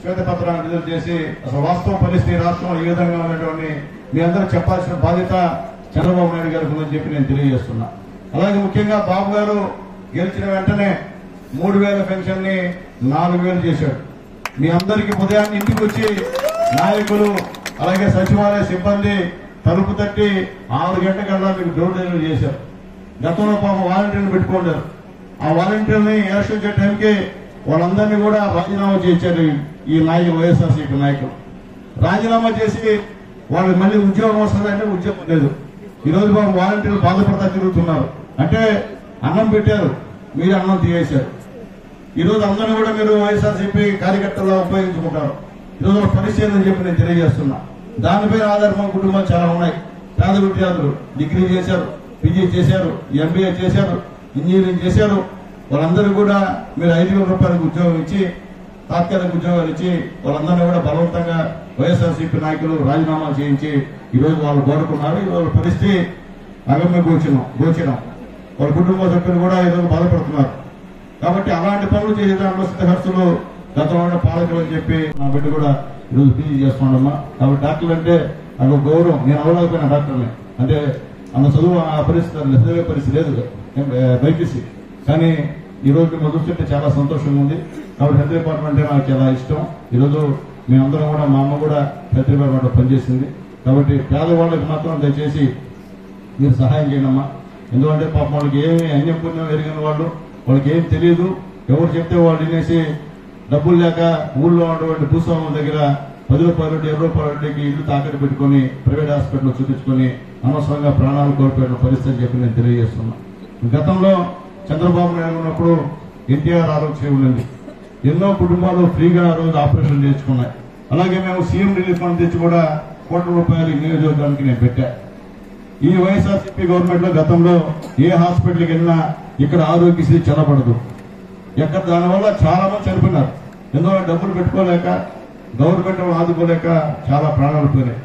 Speaker 3: శ్వేతపత్రాన్ని విడుదల చేసి అసలు వాస్తవ పరిస్థితి రాష్ట్రంలో ఏ విధంగా ఉన్నటువంటి మీ అందరూ చెప్పాల్సిన బాధ్యత చంద్రబాబు నాయుడు గారికి ఉందని చెప్పి నేను తెలియజేస్తున్నా. అలాగే ముఖ్యంగా బాబు గారు గెలిచిన వెంటనే 3000 పెన్షన్ ని 4000 చేశాడు. మీ అందరికీ ఉదయాన్నే ఇంటికి వచ్చి నాయకులు అలాగే సచివాలయ సిబ్బంది తలుపు తట్టి 6 గంటలకల్లా మీకు డోర్ డెలివరీ చేశారు. గతంలో పాపం వాలంటీర్లు పెట్టుకున్నారు. ఆ వాలంటీర్ని ఎలక్షన్ వచ్చే టైంకి వాళ్ళందరినీ కూడా రాజీనామా చేశారు. ఈ నాయకులు, వైఎస్ఆర్సీపీ నాయకులు రాజీనామా చేసి వాళ్ళు మళ్ళీ ఉద్యోగం వస్తుందంటే ఉద్యోగం లేదు. ఈ రోజు పాపం వాలంటీర్లు బాధపడతా తిరుగుతున్నారు. అంటే అన్నం పెట్టారు, మీరు అన్నం తీయేశారు. ఈ రోజు అందరూ కూడా మీరు వైఎస్ఆర్సీపీ కార్యకర్తల్లో ఉపయోగించుకుంటారు. ఈ రోజు పరిస్థితి అని చెప్పి నేను తెలియజేస్తున్నా. దానిపై ఆధారపడిన కుటుంబాలు చాలా ఉన్నాయి. పేద విద్యార్థులు డిగ్రీ చేశారు, పీజీ చేశారు, ఎంబీఏ చేశారు, ఇంజనీరింగ్ చేశారు. వాళ్ళందరూ కూడా మీరు 5,000 రూపాయలకు ఉద్యోగం ఇచ్చి, తాత్కాలిక ఉద్యోగాలు ఇచ్చి వాళ్ళందరినీ కూడా బలవంతంగా వైఎస్ఆర్సీపీ నాయకులు రాజీనామాలు చేయించి ఈ రోజు వాళ్ళు కోరుకున్నారు. ఈ రోజు పరిస్థితి అగమ్య గోచరం. వాళ్ళ కుటుంబ సభ్యులు కూడా ఈ రోజు బాధపడుతున్నారు. కాబట్టి అలాంటి పనులు చేసే దాంట్లో సిద్ధహస్తులు గతంలో పాలకులు అని చెప్పి నా బిడ్డ కూడా ఈరోజు పీజీ చేస్తున్నాడమ్మా. కాబట్టి డాక్టర్లు అంటే నాకు గౌరవం. నేను అవ్వలేకపోయినా డాక్టర్ని, అంటే అంత చదువు ఆ పరిస్థితి చదివే పరిస్థితి లేదు బైపీసీ. కానీ ఈ రోజు మేము చూస్తుంటే చాలా సంతోషంగా ఉంది. కాబట్టి హెల్త్ డిపార్ట్మెంట్ అంటే నాకు చాలా ఇష్టం. ఈరోజు మేమందరం కూడా, మా అమ్మ కూడా హెల్త్ డిపార్ట్మెంట్ లో పనిచేసింది. కాబట్టి పేదవాళ్ళకి మాత్రం దయచేసి మీరు సహాయం చేయండి. ఎందుకంటే పాపం వాళ్ళకి ఏమి అన్యం పుణ్యం ఎరిగిన వాళ్ళు, వాళ్ళకి ఏం తెలియదు. ఎవరు చెప్తే వాళ్ళు వినేసి డబ్బులు లేక ఊళ్ళో ఉన్నటువంటి భూస్వాముల దగ్గర 10 రూపాయలు 20 రూపాయలకి ఇల్లు తాకట్టు పెట్టుకుని ప్రైవేట్ హాస్పిటల్లో చూపించుకుని అనవసరంగా ప్రాణాలు కోల్పోయిన పరిస్థితి అని చెప్పి నేను తెలియజేస్తున్నా. గతంలో చంద్రబాబు నాయుడు ఉన్నప్పుడు ఎన్టీఆర్ ఆరోగ్యశ్రీ ఉంది. ఎన్నో కుటుంబాలు ఫ్రీగా ఆ రోజు ఆపరేషన్ చేయించుకున్నాయి. అలాగే మేము సీఎం రిలీఫ్ ఫండ్ తెచ్చి కూడా కోట్ల రూపాయలు నియోజకవర్గానికి నేను పెట్టా. ఈ వైఎస్ఆర్సీపీ గవర్నమెంట్ లో గతంలో ఏ హాస్పిటల్కి వెళ్ళినా ఇక్కడ ఆరోగ్యశ్రీ చెల్లబడదు. ఎక్కడ దానివల్ల చాలా మంది చనిపోయినారు. ఎందుకంటే డబ్బులు పెట్టుకోలేక, గవర్నమెంట్ ఆదుకోలేక చాలా ప్రాణాలు పోయినాయి.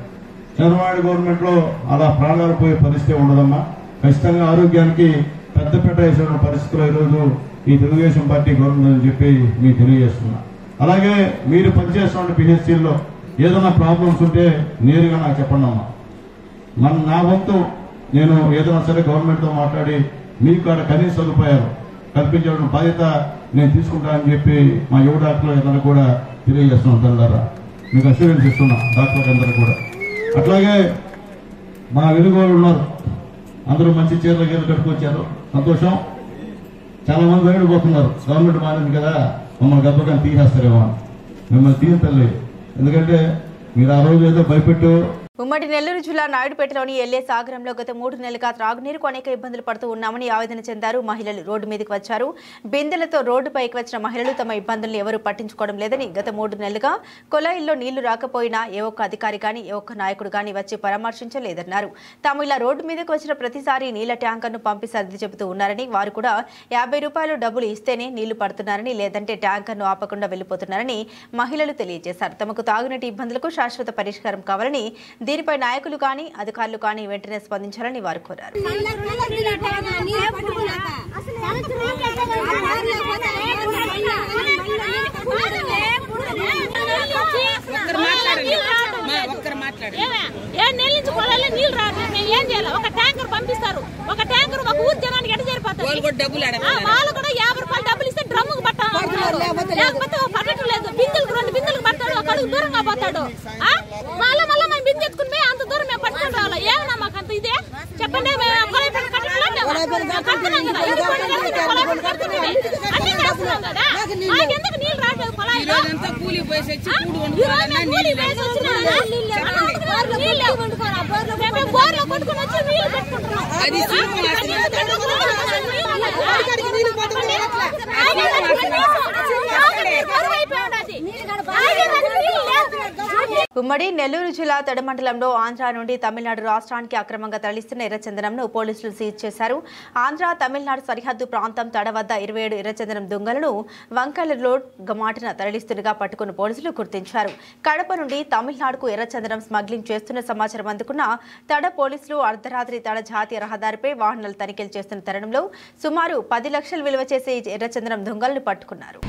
Speaker 3: చంద్రబాబు గవర్నమెంట్ లో అలా ప్రాణాలు పోయే పరిస్థితి ఉండదమ్మా. ఖచ్చితంగా ఆరోగ్యానికి పెద్దపీట వేసిన పరిస్థితుల్లో ఈరోజు ఈ తెలుగుదేశం పార్టీ గవర్నమెంట్ అని చెప్పి మీకు తెలియజేస్తున్నా. అలాగే మీరు పనిచేస్తున్న పిహెచ్సిల్లో ఏదైనా ప్రాబ్లమ్స్ ఉంటే నేరుగా నాకు చెప్పండి అమ్మా. నా వంతు నేను ఏదైనా సరే గవర్నమెంట్ తో మాట్లాడి మీకు అక్కడ కనీస సదుపాయాలు కల్పించడం బాధ్యత నేను తీసుకుంటానని చెప్పి మా యువ డాక్టర్లు అందరూ కూడా తెలియజేస్తున్నాం. తల్లారా మీకు అష్యూరెన్స్ ఇస్తున్నా డాక్టర్లకు అందరూ కూడా. అట్లాగే మా వెలుగు వాళ్ళు ఉన్నారు, అందరూ మంచి చీరలు గీరలు కట్టుకొచ్చారు, సంతోషం. చాలా మంది భయపడిపోతున్నారు, గవర్నమెంట్ మారింది కదా మమ్మల్ని గబ్బగా తీసేస్తారేమో. మిమ్మల్ని తీయతలేదు. ఎందుకంటే మీరు ఆ రోజు ఏదో భయపెట్టు
Speaker 1: ఉమ్మడి నెల్లూరు జిల్లా నాయుడుపేటలోని ఎల్ఏ సాగరంలో గత 3 నెలలుగా త్రాగునీరుకు అనేక ఇబ్బందులు పడుతూ ఉన్నామని ఆవేదన చెందారు మహిళలు. రోడ్డు మీదకి వచ్చారు. బిందెలతో రోడ్డుపైకి వచ్చిన మహిళలు తమ ఇబ్బందులను ఎవరూ పట్టించుకోవడం లేదని, గత 3 నెలలుగా కొలాయిల్లో నీళ్లు రాకపోయినా ఏ ఒక్క అధికారి కానీ ఏ ఒక్క నాయకుడు కానీ వచ్చి పరామర్శించలేదన్నారు. తాము ఇలా రోడ్డు మీదకి వచ్చిన ప్రతిసారి నీళ్ల ట్యాంకర్ను పంపి సర్ది చెబుతూ ఉన్నారని, వారు కూడా 50 రూపాయలు డబ్బులు ఇస్తేనే నీళ్లు పడుతున్నారని, లేదంటే ట్యాంకర్ను ఆపకుండా వెళ్లిపోతున్నారని మహిళలు తెలియజేశారు. తమకు తాగునీటి ఇబ్బందులకు శాశ్వత పరిష్కారం కావాలని, దీనిపై నాయకులు కానీ అధికారులు కానీ వెంటనే స్పందించాలని వారు కోరారు.
Speaker 6: నీళ్ళు రాదు, మేము ఏం చేయాలి? ఒక ట్యాంకర్ పంపిస్తారు, ఒక ట్యాంకర్ ఒక ఊరు జనానికి ఎట చేరిపోతారు. వాళ్ళు కూడా 50 రూపాయలు డబ్బులు ఇస్తే డ్రమ్ముకు పట్టాలి, లేకపోతే పట్టడం లేదు. బిందెలకు 2 బిందెలకు పడతాడు, ఒక అడుగు దూరంగా పోతాడు. మళ్ళీ మేము బిందె ఎత్తుకుని పోయి అంత దూరం మేము పట్టుకుని రావాలి. ఏమన్నా మాకు అంత ఇదే చెప్పండి. మాకెందుకు నీళ్ళు రావట్లేదు? బోర్లో కొట్టుకుని వచ్చి నీళ్ళు పెట్టుకుంటున్నాం.
Speaker 1: ఉమ్మడి నెల్లూరు జిల్లా తడమండలంలో ఆంధ్ర నుండి తమిళనాడు రాష్ట్రానికి అక్రమంగా తరలిస్తున్న ఎర్రచందనంను పోలీసులు సీజ్ చేశారు. ఆంధ్ర తమిళనాడు సరిహద్దు ప్రాంతం తడ వద్ద 27 ఎర్రచందనం దొంగలను వంకల రోడ్ గమాటన తరలిస్తుండగా పట్టుకున్న పోలీసులు గుర్తించారు. కడప నుండి తమిళనాడుకు ఎర్రచందనం స్మగ్లింగ్ చేస్తున్న సమాచారం అందుకున్న తడ పోలీసులు అర్ధరాత్రి తడ జాతీయ రహదారిపై వాహనాలు తనిఖీలు చేస్తున్న తరుణంలో సుమారు 10 లక్షలు విలువ చేసే ఎర్రచందనం దొంగలను పట్టుకున్నారు.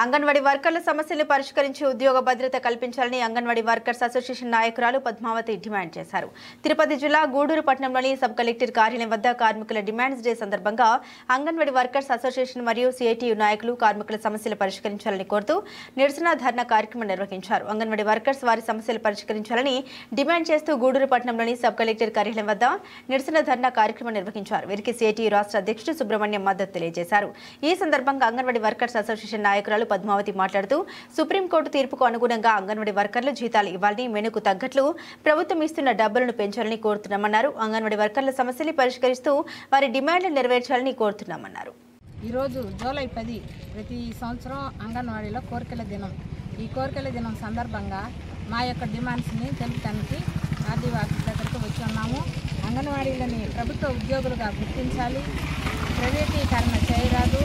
Speaker 1: అంగన్వాడీ వర్కర్ల సమస్యలు పరిష్కరించి ఉద్యోగ భద్రత కల్పించాలని అంగన్వాడీ వర్కర్స్ అసోసియేషన్ నాయకురాలు పద్మావతి డిమాండ్ చేశారు. తిరుపతి జిల్లా గూడూరు పట్టణంలోని సబ్ కలెక్టర్ కార్యాలయం వద్ద కార్మికుల డిమాండ్స్ డే సందర్భంగా అంగన్వాడీ వర్కర్స్ అసోసియేషన్ మరియు సిఐటియు నాయకులు కార్మికుల సమస్యలు పరిష్కరించాలని కోరుతూ నిరసన ధర్నా కార్యక్రమం నిర్వహించారు. అంగన్వాడీ వర్కర్స్ వారి సమస్యలు పరిష్కరించాలని డిమాండ్ చేస్తూ గూడూరు పట్టణంలోని సబ్ కలెక్టర్ కార్యాలయం వద్ద నిరసన ధర్నా కార్యక్రమం నిర్వహించారు. వీరికి సిఐటియు రాష్ట్ర అధ్యక్షుడు సుబ్రహ్మణ్యం మద్దతు తెలియజేశారు. ఈ సందర్భంగా అంగన్వాడీ వర్కర్స్ అసోసియేషన్ నాయకురాలు పద్మావతి మాట్లాడుతూ సుప్రీంకోర్టు తీర్పుకు అనుగుణంగా అంగన్వాడీ వర్కర్లు జీతాలు ఇవ్వాలని, మెనుకు తగ్గట్లు ప్రభుత్వం ఇస్తున్న డబ్బులను పెంచాలని కోరుతున్నామన్నారు. అంగన్వాడీ వర్కర్ల సమస్యలు పరిష్కరిస్తూ వారి డిమాండ్లు నెరవేర్చాలని కోరుతున్నామన్నారు.
Speaker 7: ఈరోజు జూలై 10 ప్రతి సంవత్సరం అంగన్వాడీలో కోరికల దినం. ఈ కోరికల దినం సందర్భంగా మా యొక్క డిమాండ్స్ని తెలుపడానికి ఆర్డీఓ ఆఫీస్ దగ్గరకు వచ్చి ఉన్నాము. అంగన్వాడీలని ప్రభుత్వ ఉద్యోగులుగా గుర్తించాలి, ప్రైవేటీకరణ చేయరాదు.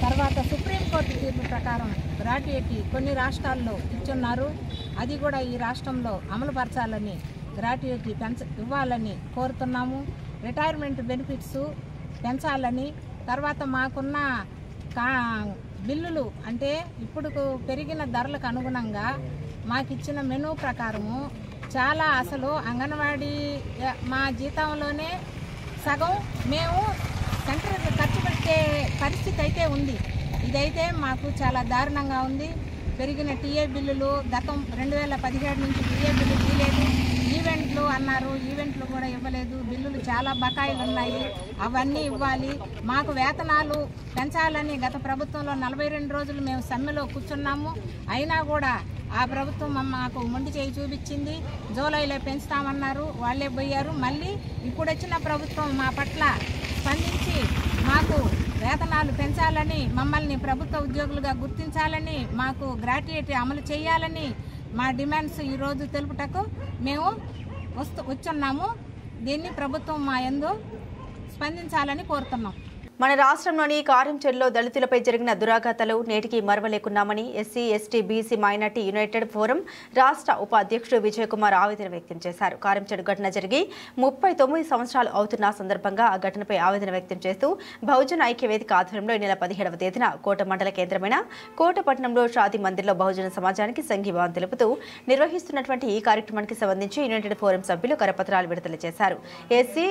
Speaker 7: తర్వాత సుప్రీంకోర్టు తీర్పు ప్రకారం గ్రాట్యుయేటీ కొన్ని రాష్ట్రాల్లో ఇచ్చున్నారు, అది కూడా ఈ రాష్ట్రంలో అమలుపరచాలని, గ్రాట్యుయేటీ ఇవ్వాలని కోరుతున్నాము. రిటైర్మెంట్ బెనిఫిట్స్ పెంచాలని, తర్వాత మాకున్న బిల్లులు అంటే ఇప్పుడు పెరిగిన ధరలకు అనుగుణంగా మాకు ఇచ్చిన మెనూ ప్రకారము చాలా అసలు అంగన్వాడీ మా జీతంలోనే సగం మేము సెంటర్ ఖర్చు పెట్టే పరిస్థితి అయితే ఉంది. ఇదైతే మాకు చాలా దారుణంగా ఉంది. పెరిగిన టీఏ బిల్లులు గతం 2017 నుంచి టీఏ బిల్లు ఇవ్వలేదు. ఈవెంట్లు అన్నారు, ఈవెంట్లు కూడా ఇవ్వలేదు. బిల్లులు చాలా బకాయిలు ఉన్నాయి, అవన్నీ ఇవ్వాలి. మాకు వేతనాలు పెంచాలని గత ప్రభుత్వంలో 42 రోజులు మేము సమ్మెలో కూర్చున్నాము. అయినా కూడా ఆ ప్రభుత్వం మాకు మొండి చేయి చూపించింది. జూలైలో పెంచుతామన్నారు, వాళ్ళే పోయారు. మళ్ళీ ఇప్పుడు వచ్చిన ప్రభుత్వం మా పట్ల స్పందించి మాకు వేతనాలు పెంచాలని, మమ్మల్ని ప్రభుత్వ ఉద్యోగులుగా గుర్తించాలని, మాకు గ్రాట్యుటీ అమలు చేయాలని మా డిమాండ్స్ ఈరోజు తెలుపుటకు మేము వచ్చున్నాము. దీన్ని ప్రభుత్వం మా యందు స్పందించాలని కోరుతున్నాం.
Speaker 1: మన రాష్ట్రంలోని కారంచెరులో దళితులపై జరిగిన దురాఘాతాలు నేటికి మరవలేకున్నామని SC ST BC minority united forum రాష్ట్ర ఉపాధ్యక్షుడు విజయ్ కుమార్ ఆవేదన వ్యక్తం చేశారు. కారంచెరు ఘటన జరిగి 39 సంవత్సరాలు అవుతున్న సందర్భంగా ఆ ఘటనపై ఆవేదన వ్యక్తం చేస్తూ బహుజన ఐక్యవేదిక ఆధ్వర్యంలో ఈ నెల 17వ తేదీన కోట మండల కేంద్రమైన కోటపట్నంలో షాదీ మందిర్లో బహుజన సమాజానికి సంఘీభావం తెలుపుతూ నిర్వహిస్తున్నటువంటి ఈ కార్యక్రమానికి సంబంధించి యునైటెడ్ ఫోరం సభ్యులు కరపత్రాలు విడుదల చేశారు. SC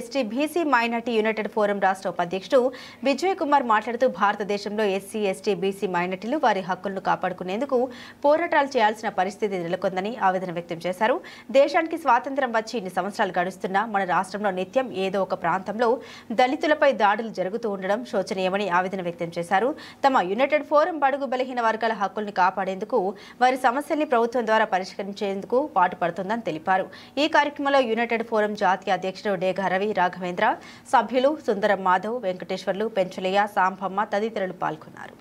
Speaker 1: ST BC minority united forum రాష్ట్ర ఉపాధ్యక్షుడు విజయ్ కుమార్ మాట్లాడుతూ భారతదేశంలో ఎస్సీ ఎస్టీ బీసీ మైనార్టీలు వారి హక్కులను కాపాడుకునేందుకు పోరాటాలు చేయాల్సిన పరిస్థితి నెలకొందని ఆవేదన వ్యక్తం చేశారు. దేశానికి స్వాతంత్ర్యం వచ్చి ఇన్ని సంవత్సరాలు గడుస్తున్నా మన రాష్ట్రంలో నిత్యం ఏదో ఒక ప్రాంతంలో దళితులపై దాడులు జరుగుతూ ఉండడం శోచనీయమని ఆవేదన వ్యక్తం చేశారు. తమ యునైటెడ్ ఫోరం బడుగు బలహీన వర్గాల హక్కుల్ని కాపాడేందుకు వారి సమస్యల్ని ప్రభుత్వం ద్వారా పరిష్కరించేందుకు పాటుపడుతుందని తెలిపారు. ఈ కార్యక్రమంలో యునైటెడ్ ఫోరం జాతీయ అధ్యక్షుడు డేగా రవి రాఘవేంద్ర, సభ్యులు సుందరం మాధవ్, వెంకటేశ్వర్లు, పెంచలయ్య, సాంపమ్మ తదితరులు పాల్గొన్నారు.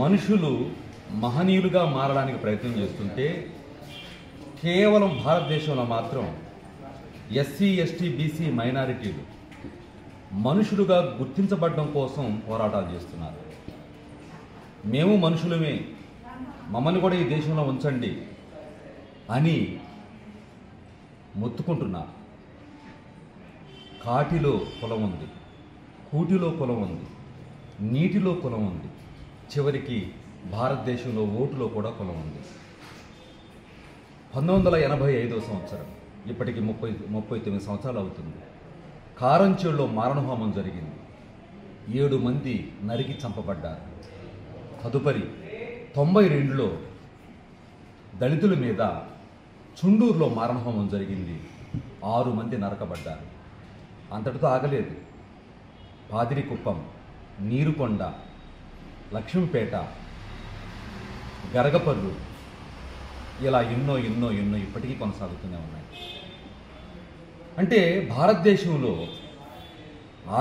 Speaker 8: మనుషులు మహనీయులుగా మారడానికి ప్రయత్నం చేస్తుంటే కేవలం భారతదేశంలో మాత్రం ఎస్సీ ఎస్టీ బీసీ మైనారిటీలు మనుషులుగా గుర్తించబడడం కోసం పోరాటాలు చేస్తున్నారు. మేము మనుషులమే, మమ్మల్ని కూడా ఈ దేశంలో ఉంచండి అని మొత్తుకుంటున్నారు. కాటిలో కులం ఉంది, కూటిలో కులం ఉంది, నీటిలో కులం ఉంది, చివరికి భారతదేశంలో ఓటులో కూడా కులం ఉంది. 1985వ సంవత్సరం, ఇప్పటికి 39 సంవత్సరాలు అవుతుంది. కారంచేడులో మారణహోమం జరిగింది. 7 మంది నరికి చంపబడ్డారు. తదుపరి 92లో దళితుల మీద చుండూరులో మారణహోమం జరిగింది. 6 మంది నరకబడ్డారు. అంతటితో ఆగలేదు. పాదిరికుప్పం, నీరుకొండ, లక్ష్మీపేట, గరగపర్రు, ఇలా ఎన్నో ఎన్నో ఎన్నో ఇప్పటికీ కొనసాగుతూనే ఉన్నాయి. అంటే భారతదేశంలో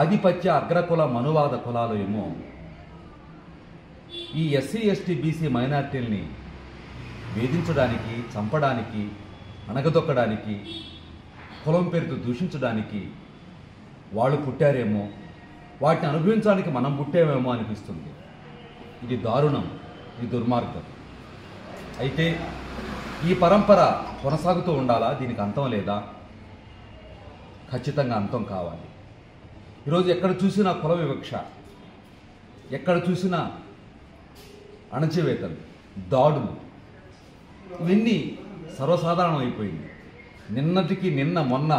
Speaker 8: ఆధిపత్య అగ్రకుల మనువాద కులాలు ఏమో ఈ ఎస్సీ ఎస్టీ బీసీ మైనార్టీల్ని వేధించడానికి, చంపడానికి, అణగదొక్కడానికి, కులం పేరుతో దూషించడానికి వాళ్ళు పుట్టారేమో, వాటిని అనుభవించడానికి మనం పుట్టామేమో అనిపిస్తుంది. ఇది దారుణం, ఇది దుర్మార్గం. అయితే ఈ పరంపర కొనసాగుతూ ఉండాలా? దీనికి అంతం లేదా? ఖచ్చితంగా అంతం కావాలి. ఈరోజు ఎక్కడ చూసినా కుల వివక్ష, ఎక్కడ చూసినా అణచివేతలు, దాడులు, ఇవన్నీ సర్వసాధారణం అయిపోయింది. నిన్నటికి నిన్న మొన్న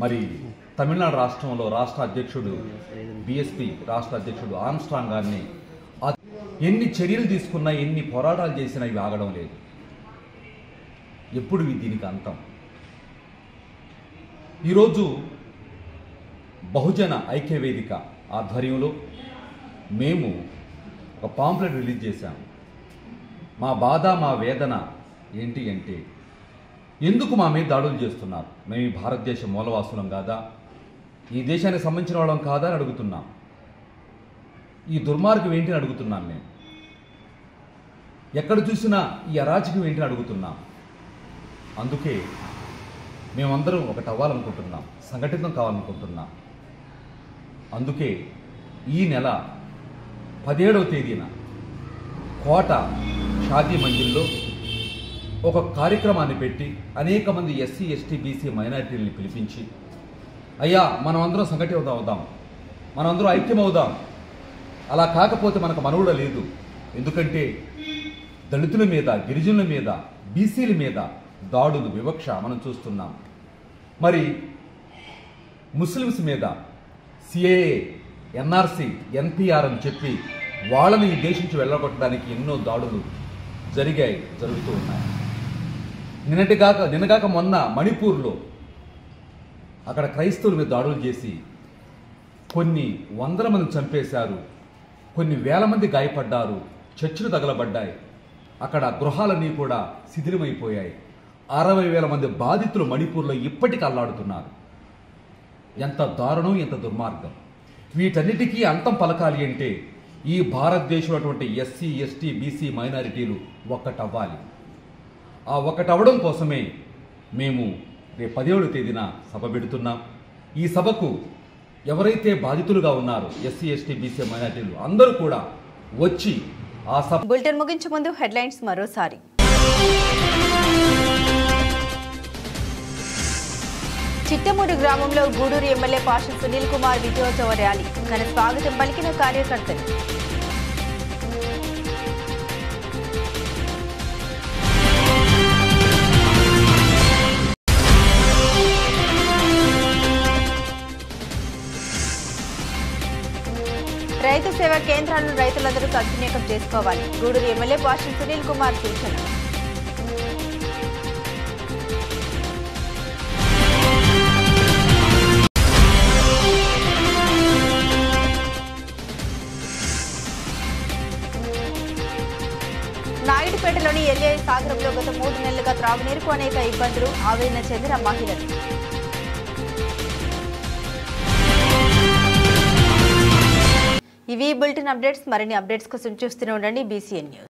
Speaker 8: మరి తమిళనాడు రాష్ట్రంలో రాష్ట్ర అధ్యక్షుడు బీఎస్పీ రాష్ట్ర అధ్యక్షుడు ఆర్మ్స్ట్రాంగ్ గారిని ఎన్ని చర్యలు తీసుకున్నా, ఎన్ని పోరాటాలు చేసినా ఇవి ఆగడం లేదు. ఎప్పుడు దీనికి అంతం? ఈరోజు బహుజన ఐక్యవేదిక ఆధ్వర్యంలో మేము ఒక పాంప్లెట్ రిలీజ్ చేశాము. మా బాధ, మా వేదన ఏంటి అంటే, ఎందుకు మా మీద దాడులు చేస్తున్నారు? మేము ఈ భారతదేశ మూలవాసులం కాదా? ఈ దేశానికి సంబంధించిన వాళ్ళం కాదా అని అడుగుతున్నాం. ఈ దుర్మార్గం ఏంటి అని అడుగుతున్నాం. మేము ఎక్కడ చూసినా ఈ అరాచకం ఏంటి అని అడుగుతున్నాం. అందుకే మేమందరం ఒకటి అవ్వాలనుకుంటున్నాం, సంఘటితం కావాలనుకుంటున్నాం. అందుకే ఈ నెల 17వ తేదీన కోట షాదీ మందిర్లో ఒక కార్యక్రమాన్ని పెట్టి అనేక మంది ఎస్సీ ఎస్టీ బీసీ మైనారిటీలని పిలిపించి, అయ్యా మనమందరం సంఘటితం అవుదాం, మనమందరం ఐక్యం అవుదాం, అలా కాకపోతే మనకు మనుగడ లేదు, ఎందుకంటే దళితుల మీద, గిరిజనుల మీద, బీసీల మీద దాడులు, వివక్ష మనం చూస్తున్నాం. మరి ముస్లిమ్స్ మీద సిఏఏ, ఎన్ఆర్సీ, ఎన్పిఆర్ అని చెప్పి వాళ్ళని ఈ దేశం నుంచి వెళ్ళగొట్టడానికి ఎన్నో దాడులు జరుగుతూ ఉన్నాయి. నిన్నగాక మొన్న మణిపూర్లో అక్కడ క్రైస్తవుల మీద దాడులు చేసి కొన్ని వందల మంది చంపేశారు, కొన్ని వేల మంది గాయపడ్డారు, చర్చిలు తగలబడ్డాయి, అక్కడ గృహాలన్నీ కూడా శిథిలమైపోయాయి. 60,000 మంది బాధితులు మణిపూర్లో ఇప్పటికీ అల్లాడుతున్నారు. ఎంత దారుణం, ఎంత దుర్మార్గం! వీటన్నిటికీ అంతం పలకాలి అంటే ఈ భారతదేశంలో అటువంటి ఎస్సీ, ఎస్టీ, బీసీ మైనారిటీలు ఒక్కటవ్వాలి. ఆ ఒక్కటవ్వడం కోసమే మేము రేపు 17వ తేదీన సభ పెడుతున్నాం. ఈ సభకు ఎవరైతే బాధితులుగా ఉన్నారో ఎస్సీ, ఎస్టీ, బీసీ మైనారిటీలు అందరూ కూడా వచ్చి ఆ సభ.
Speaker 1: బులెటిన్ ముగించే ముందు హెడ్లైన్స్ మరోసారి. చిట్టమూరు గ్రామంలో గూడూరు ఎమ్మెల్యే పాషం సునీల్ కుమార్ విజయోత్సవ ర్యాలీ, ఘన స్వాగతం పలికిన కార్యకర్తలు. రైతు సేవా కేంద్రాలను రైతులందరూ సద్వినియోగం చేసుకోవాలి, గూడూరు ఎమ్మెల్యే పాషం సునీల్ కుమార్ సూచన. నాయుడుపేటలోని ఎల్ఏ సాగరంలో గత 3 నెలలుగా త్రాగునీరుకు అనేక ఇబ్బందులు, ఆవేదన చెందిన మహిళలు. ఇవి బులెటిన్ అప్డేట్స్. మరిన్ని అప్డేట్స్ కోసం చూస్తూనే ఉండండి BCN న్యూస్.